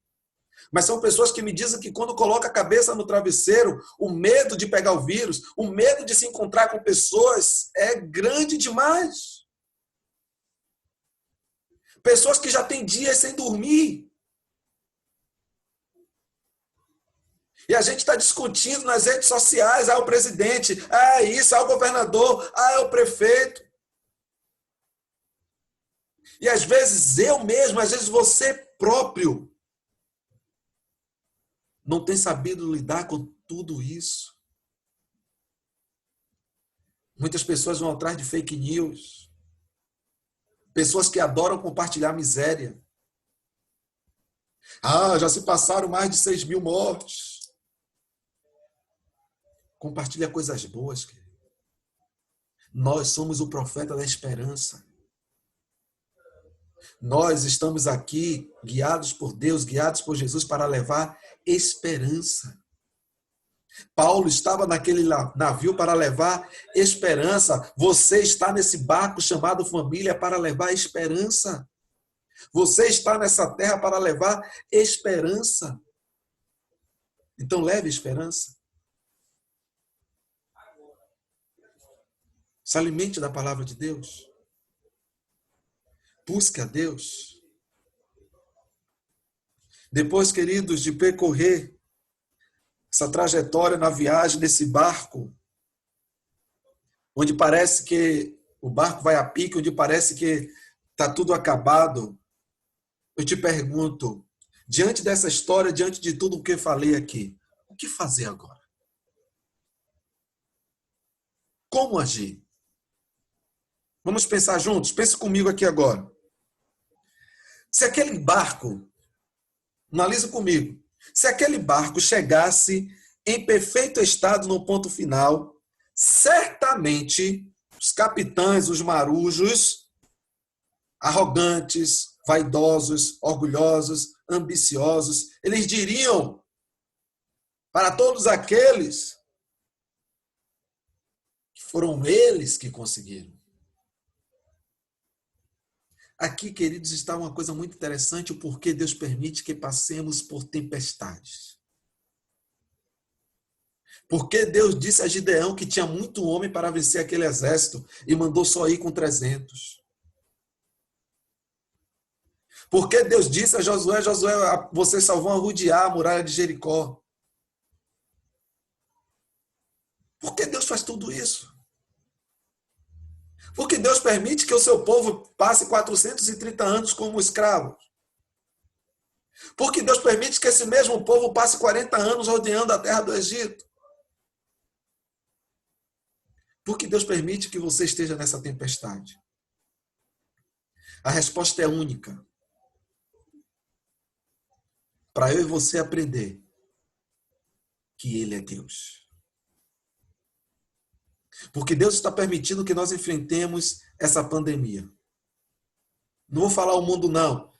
Mas são pessoas que me dizem que quando coloca a cabeça no travesseiro, o medo de pegar o vírus, o medo de se encontrar com pessoas é grande demais. Pessoas que já têm dias sem dormir. E a gente está discutindo nas redes sociais, o presidente, isso, o governador, é o prefeito. E às vezes eu mesmo, às vezes você próprio não tem sabido lidar com tudo isso. Muitas pessoas vão atrás de fake news. Pessoas que adoram compartilhar miséria. Já se passaram mais de 6.000 mortes. Compartilha coisas boas, querido. Nós somos o profeta da esperança. Nós estamos aqui guiados por Deus, guiados por Jesus para levar esperança. Paulo estava naquele navio para levar esperança. Você está nesse barco chamado família para levar esperança. Você está nessa terra para levar esperança. Então leve esperança. Se alimente da palavra de Deus. Busque a Deus. Depois, queridos, de percorrer essa trajetória na viagem desse barco, onde parece que o barco vai a pique, onde parece que está tudo acabado, eu te pergunto, diante dessa história, diante de tudo o que falei aqui, o que fazer agora? Como agir? Vamos pensar juntos? Pense comigo aqui agora. Se aquele barco, analisa comigo, se aquele barco chegasse em perfeito estado no ponto final, certamente os capitães, os marujos, arrogantes, vaidosos, orgulhosos, ambiciosos, eles diriam para todos aqueles que foram eles que conseguiram. Aqui, queridos, está uma coisa muito interessante, o porquê Deus permite que passemos por tempestades. Porque Deus disse a Gideão que tinha muito homem para vencer aquele exército e mandou só ir com 300. Porque Deus disse a Josué, vocês só vão arrodear a muralha de Jericó. Por que Deus faz tudo isso? Porque Deus permite que o seu povo passe 430 anos como escravo. Porque Deus permite que esse mesmo povo passe 40 anos rodeando a terra do Egito. Porque Deus permite que você esteja nessa tempestade. A resposta é única. Para eu e você aprender que Ele é Deus. Porque Deus está permitindo que nós enfrentemos essa pandemia. Não vou falar o mundo, não.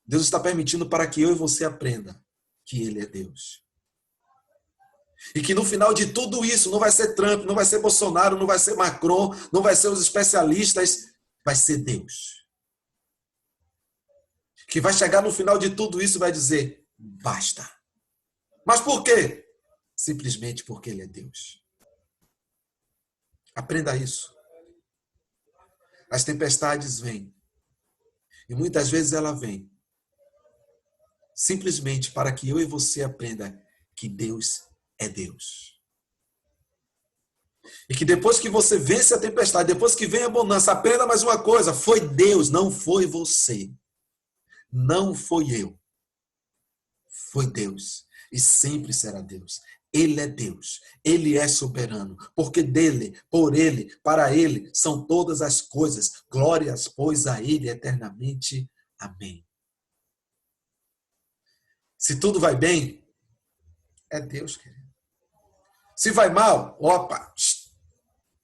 Deus está permitindo para que eu e você aprenda que Ele é Deus. E que no final de tudo isso, não vai ser Trump, não vai ser Bolsonaro, não vai ser Macron, não vai ser os especialistas, vai ser Deus. Que vai chegar no final de tudo isso e vai dizer, basta. Mas por quê? Simplesmente porque Ele é Deus. Aprenda isso. As tempestades vêm. E muitas vezes ela vem simplesmente para que eu e você aprenda que Deus é Deus. E que depois que você vence a tempestade, depois que vem a bonança, aprenda mais uma coisa, foi Deus, não foi você. Não foi eu. Foi Deus. E sempre será Deus. Ele é Deus. Ele é soberano. Porque dele, por ele, para ele são todas as coisas. Glórias, pois, a ele eternamente. Amém. Se tudo vai bem, é Deus, querido. Se vai mal, opa,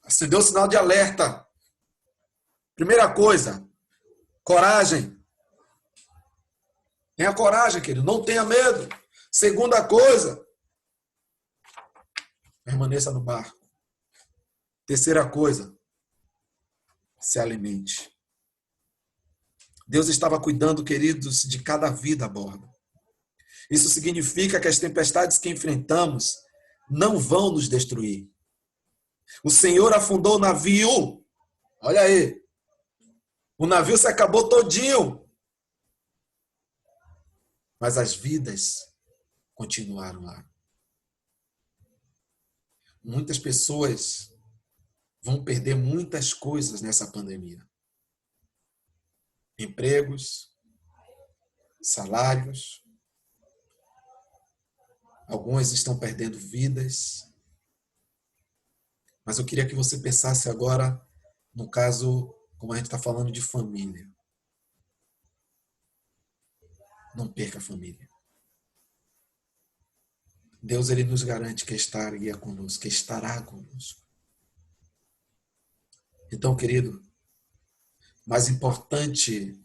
acendeu o sinal de alerta. Primeira coisa, coragem. Tenha coragem, querido. Não tenha medo. Segunda coisa, permaneça no barco. Terceira coisa, se alimente. Deus estava cuidando, queridos, de cada vida a bordo. Isso significa que as tempestades que enfrentamos não vão nos destruir. O Senhor afundou o navio. Olha aí. O navio se acabou todinho. Mas as vidas continuaram lá. Muitas pessoas vão perder muitas coisas nessa pandemia. Empregos, salários. Algumas estão perdendo vidas. Mas eu queria que você pensasse agora, no caso, como a gente está falando de família. Não perca a família. Deus, Ele nos garante que estaria conosco, que estará conosco. Então, querido, mais importante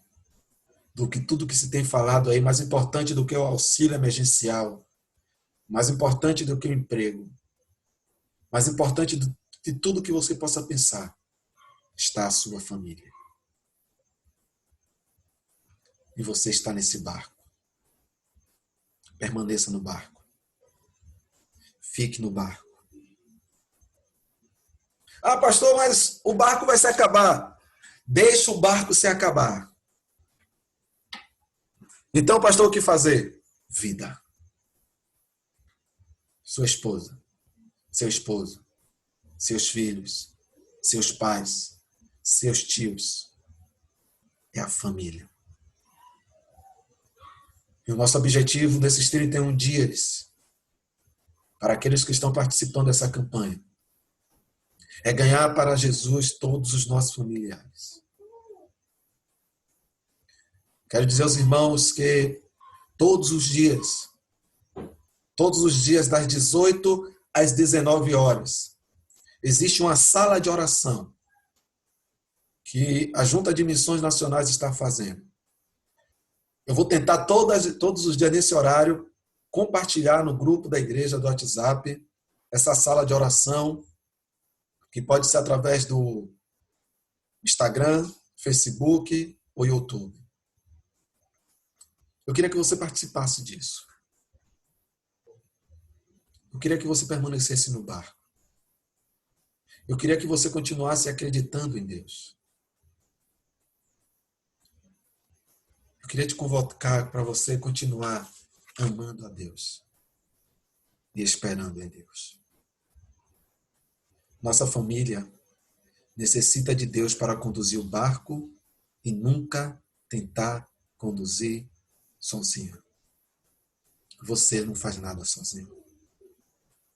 do que tudo que se tem falado aí, mais importante do que o auxílio emergencial, mais importante do que o emprego, mais importante de tudo que você possa pensar, está a sua família. E você está nesse barco. Permaneça no barco. Fique no barco. Ah, pastor, mas o barco vai se acabar. Deixa o barco se acabar. Então, pastor, o que fazer? Vida. Sua esposa, seu esposo, seus filhos, seus pais, seus tios. É a família. E o nosso objetivo nesses 31 dias, para aqueles que estão participando dessa campanha, é ganhar para Jesus todos os nossos familiares. Quero dizer aos irmãos que todos os dias das 18 às 19 horas, existe uma sala de oração que a Junta de Missões Nacionais está fazendo. Eu vou tentar todos os dias nesse horário compartilhar no grupo da igreja do WhatsApp essa sala de oração, que pode ser através do Instagram, Facebook ou YouTube. Eu queria que você participasse disso. Eu queria que você permanecesse no barco. Eu queria que você continuasse acreditando em Deus. Eu queria te convocar para você continuar amando a Deus e esperando em Deus. Nossa família necessita de Deus para conduzir o barco e nunca tentar conduzir sozinho. Você não faz nada sozinho.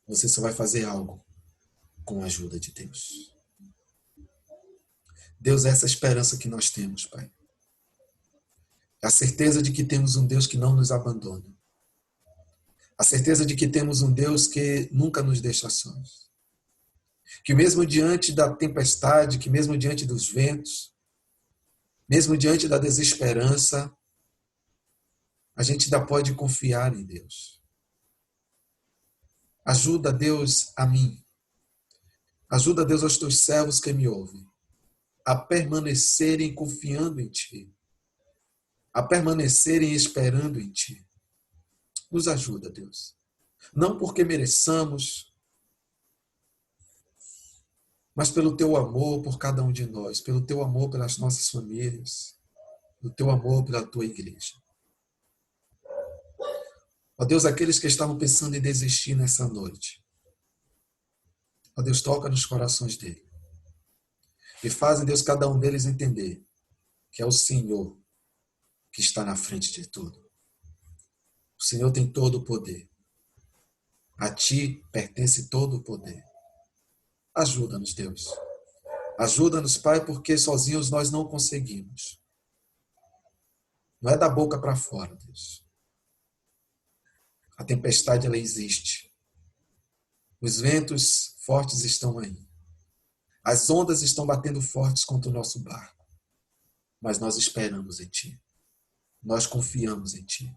Você só vai fazer algo com a ajuda de Deus. Deus é essa esperança que nós temos, Pai. A certeza de que temos um Deus que não nos abandona. A certeza de que temos um Deus que nunca nos deixa sós. Que mesmo diante da tempestade, que mesmo diante dos ventos, mesmo diante da desesperança, a gente ainda pode confiar em Deus. Ajuda, Deus, a mim. Ajuda, Deus, aos teus servos que me ouvem, a permanecerem confiando em Ti, a permanecerem esperando em Ti. Nos ajuda, Deus. Não porque mereçamos, mas pelo Teu amor por cada um de nós, pelo Teu amor pelas nossas famílias, pelo Teu amor pela Tua igreja. Ó Deus, aqueles que estavam pensando em desistir nessa noite, ó Deus, toca nos corações deles. E faz, Deus, cada um deles entender que é o Senhor que está na frente de tudo. O Senhor tem todo o poder. A Ti pertence todo o poder. Ajuda-nos, Deus. Ajuda-nos, Pai, porque sozinhos nós não conseguimos. Não é da boca para fora, Deus. A tempestade, ela existe. Os ventos fortes estão aí. As ondas estão batendo fortes contra o nosso barco. Mas nós esperamos em Ti. Nós confiamos em Ti.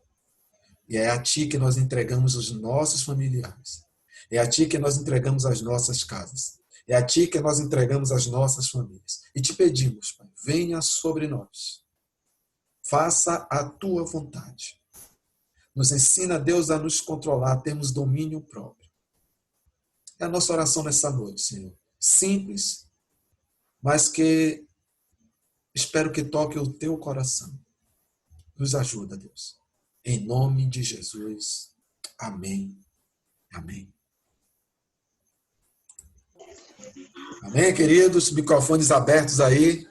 E é a Ti que nós entregamos os nossos familiares. É a Ti que nós entregamos as nossas casas. É a Ti que nós entregamos as nossas famílias. E te pedimos, Pai, venha sobre nós. Faça a Tua vontade. Nos ensina, Deus, a nos controlar, a termos domínio próprio. É a nossa oração nessa noite, Senhor. Simples, mas que espero que toque o Teu coração. Nos ajuda, Deus. Em nome de Jesus. Amém. Amém. Amém, queridos? Microfones abertos aí.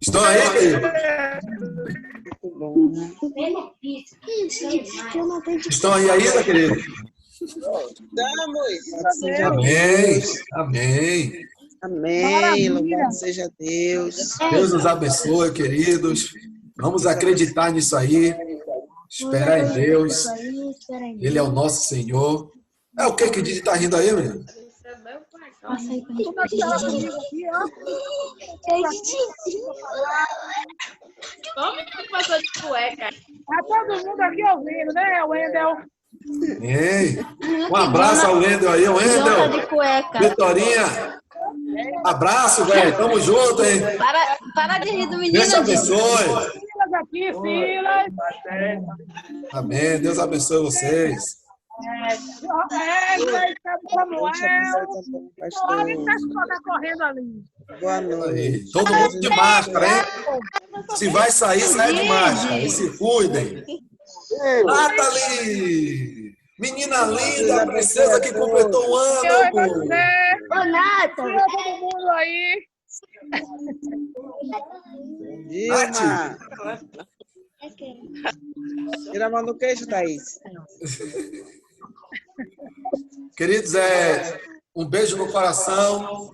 Estão aí, querido? Estão aí ainda, querido? Estamos. Amém. Amém. Amém. Louvado seja Deus. Deus nos abençoe, queridos. Vamos acreditar nisso aí. Esperar em Deus. Ele é o nosso Senhor. É o que Didi tá rindo aí, menino? Como que passou de cueca? Tá todo mundo aqui ouvindo, né, Wendel? Ei, um abraço ao Wendel aí, Jonta Wendel. de cueca. Vitorinha. Abraço, velho. Tamo junto, hein? Para de rir do menino. Deus te abençoe. Silas aqui, Silas. Amém. Deus abençoe vocês. Sabe como é? Olha que tá correndo ali. Boa noite. Aí, todo mundo de máscara, hein? Se vai sair, sai de máscara. E se cuidem. Nathalie! Menina linda, princesa que completou um ano. Ô, Nathalie. Todo mundo aí. Dilma. Tira a mão do queixo, Thaís. Queridos, um beijo no coração.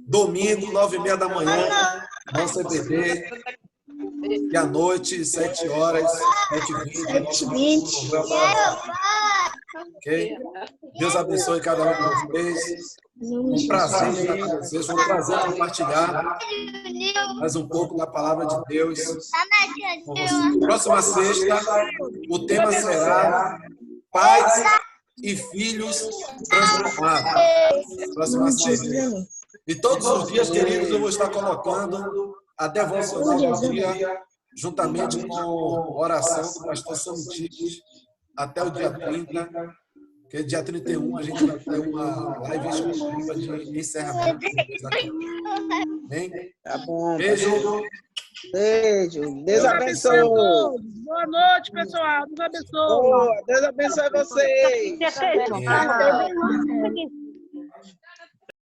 Domingo, 9h30 da manhã, não CBD. E à noite, 7 horas, 7h20. Ok? Deus abençoe cada um de vocês. Um prazer estar com vocês. Foi um prazer compartilhar mais um pouco da palavra de Deus com vocês. Próxima sexta, o tema será Pais e Filhos Transformados. Próxima sexta. E todos os dias, queridos, eu vou estar colocando a devocional do dia, juntamente com oração do pastor Samiticos, até o dia 30, porque dia 31 a gente vai ter uma live exclusiva de encerramento. Amém? Tá bom. Beijo. Beijo. Deus abençoe. Boa noite, pessoal. Deus abençoe. Boa. Deus abençoe vocês. Amém.